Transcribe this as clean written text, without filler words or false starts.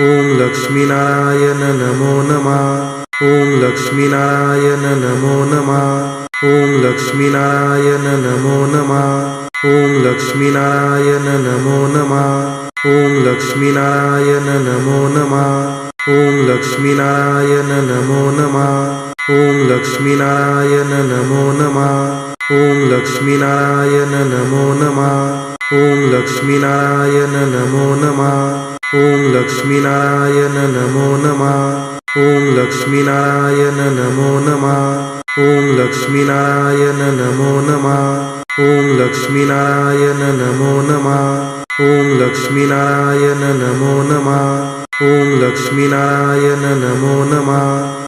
ॐ लक्ष्मीनारायण नमो नमः। ॐ लक्ष्मीनारायण नमो नमः। ॐ लक्ष्मीनारायण नमो नमः। ॐ लक्ष्मीनारायण नमो नमः। ॐ लक्ष्मीनारायण नमो नमः। ॐ लक्ष्मीनारायण नमो नमः। ॐ लक्ष्मीनारायण नमो नमः। ॐ लक्ष्मीनारायण नमो नमः। ॐ लक्ष्मीनारायण नमो नमः। ॐ लक्ष्मीनारायण नमो नमः। ॐ लक्ष्मीनारायण नमो नमः। ॐ लक्ष्मीनारायण नमो नमः। ॐ लक्ष्मीनारायण नमो नमः। ॐ लक्ष्मीनारायण नमो नमः। ॐ लक्ष्मीनारायण नमो नमः।